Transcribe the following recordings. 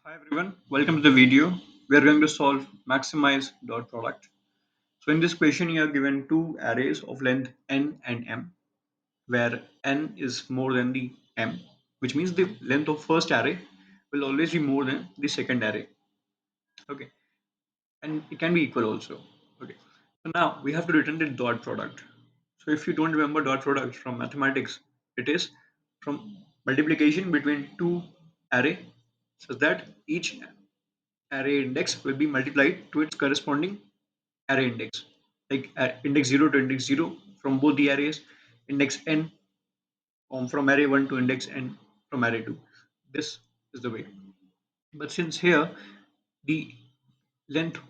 Hi everyone, welcome to the video. We are going to solve maximize dot product. So in this question you are given two arrays of length n and m where n is more than the m, which means the length of first array will always be more than the second array. Okay, and it can be equal also. Okay, so now we have to return the dot product. So if you don't remember dot product from mathematics, it is from multiplication between two array such that each array index will be multiplied to its corresponding array index, like index 0 to index 0 from both the arrays, index n from array 1 to index n from array 2. This is the way. But since here the length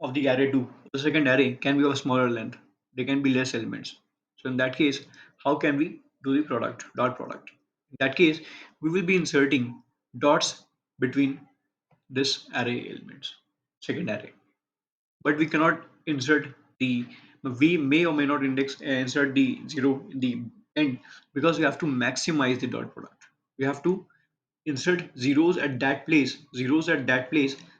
of the array 2, the second array, can be of smaller length, there can be less elements. So in that case, how can we do the product, dot product? In that case, we will be inserting dots between this array elements, second array. But we cannot insert the we may or may not insert the 0 in the end, because we have to maximize the dot product. We have to insert zeros at that place,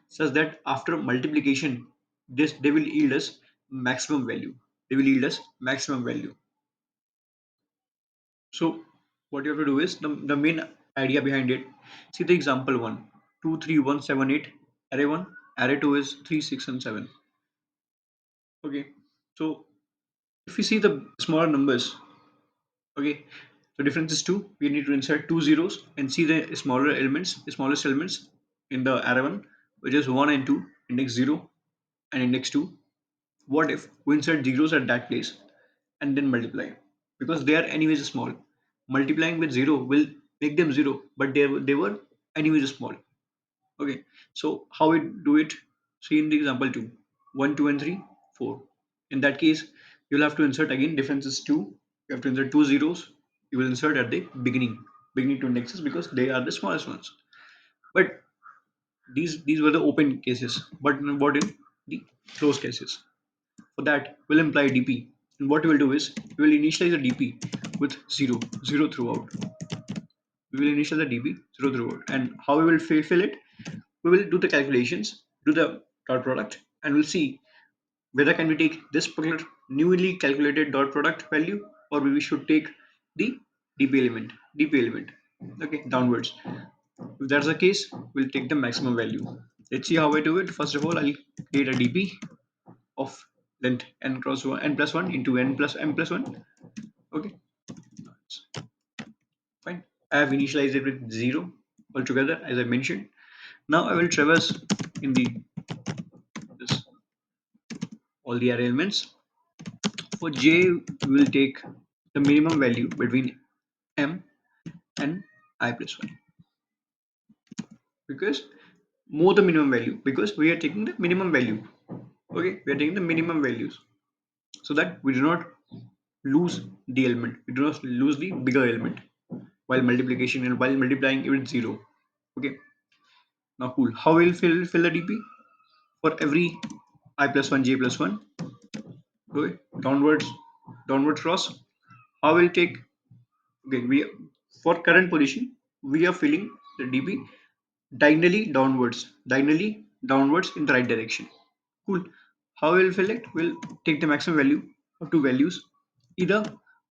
such that after multiplication this they will yield us maximum value. They will yield us maximum value. So what you have to do is the main idea behind it. See the example one, 2 3 1 7 8, array 1, array 2 is 3 6 and 7. Okay, so if we see the smaller numbers, okay, so difference is 2. We need to insert two zeros and see the smaller elements, the smallest elements in the array 1, which is 1 and 2, index 0 and index 2. What if we insert zeros at that place and then multiply? Because they are anyways small. Multiplying with 0 will make them 0, but they were anyways small. Okay, so how we do it? See in the example 2, 1, 2, and 3, 4. In that case, you'll have to insert again. Difference is 2. You have to insert two zeros. You will insert at the beginning two indexes, because they are the smallest ones. But these were the open cases. But what in the closed cases? For that, we'll imply DP. And what we will do is we will initialize the DP with 0 throughout. We will initialize the DP 0 throughout. And how we will fill it? We will do the calculations, do the dot product, and we'll see whether can we take this particular newly calculated dot product value, or we should take the DP element, okay, downwards. If that's the case, we'll take the maximum value. Let's see how I do it. First of all, I'll create a DP of length n cross 1 n plus 1 into n plus m plus 1. Okay, fine. I have initialized it with 0 altogether, as I mentioned. Now I will traverse in the this all the array elements. For j, we will take the minimum value between m and I plus 1, because more the minimum value, because we are taking the minimum value. Okay, we are taking the minimum values, so that we do not lose the element, we do not lose the bigger element while multiplication and while multiplying it with 0. Okay, now cool. How will fill the DP for every I plus 1 j plus 1? Okay, downwards cross. How will take? Okay, we for current position we are filling the DP diagonally downwards in the right direction. Cool. How we'll fill it? We'll take the maximum value of two values. Either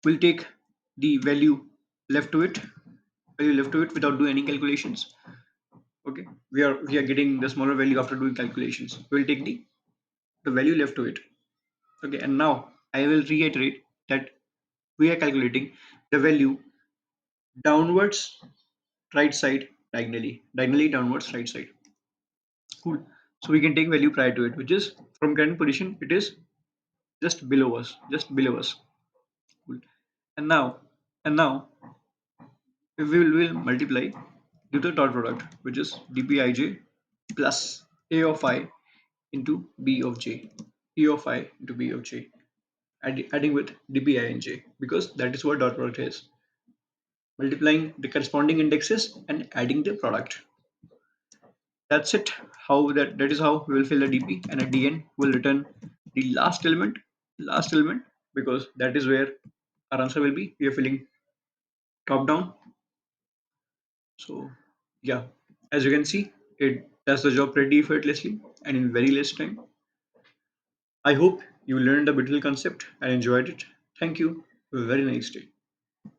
we'll take the left to it value left to it without doing any calculations. Okay, we are getting the smaller value after doing calculations. We'll take the value left to it. Okay, and now I will reiterate that we are calculating the value downwards right side diagonally downwards right side. Cool. So we can take value prior to it, which is from current position it is just below us. Cool. And now and now if we will multiply do the dot product, which is dpij plus a of I into b of j, e of I into b of j, adding with dpi and j, because that is what dot product is, multiplying the corresponding indexes and adding the product. That's it. That is how we will fill the DP, and at the end we'll return the last element, because that is where our answer will be. We are filling top down. So yeah, as you can see, It does the job pretty effortlessly and in very less time. I hope you learned the Beetle concept and enjoyed it. Thank you. Have a very nice day.